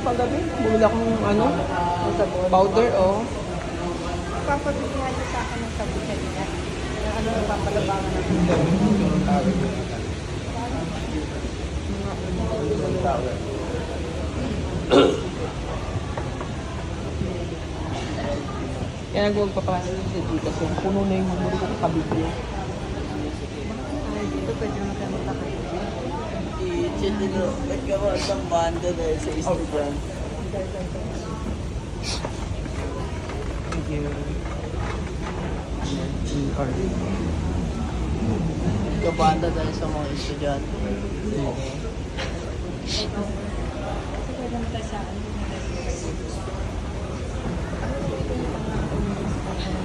kagabi. Bumili akong ano, powder, oh. Papabigyan niyo sa akin ng sabi kanina. Yung ano yung papalabangan natin. Kaya nagpapapasok sa Gcash yung puno na yung numero ko kakabigyo. Ay, dito pwede naman kayo magkakaroon. I-chat nyo, ba't ka ba isang banda dahil sa Instagram? Thank you. ER. Kabanda dahil sa mga estudyante. Kasi pwede naman tayo sa ano.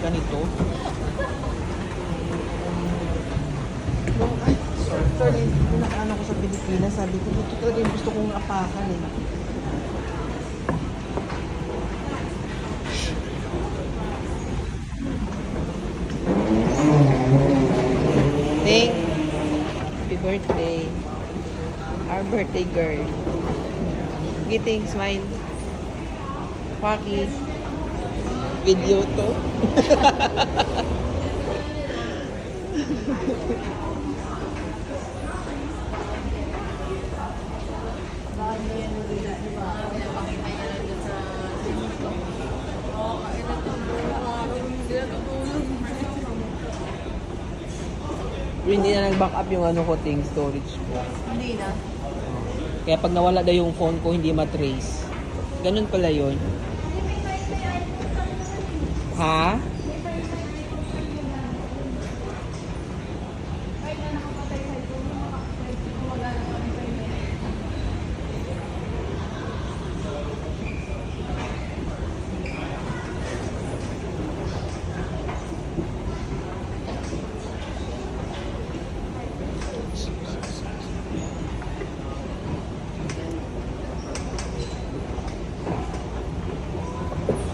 Ganito. Sorry, pinakaano ko sa Pilipinas, sabi ko, ito talaga yung gusto kong apakan eh. Thank. Happy birthday. Our birthday girl. Giting, smile. Paki. Video to. Hindi na nag-back up yung ano ko, storage ko. Hindi na. Kaya pag nawala daw yung phone ko, hindi matrace. Ganun pala yun. Ha?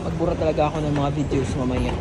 Magbura talaga ako ng mga videos mamaya.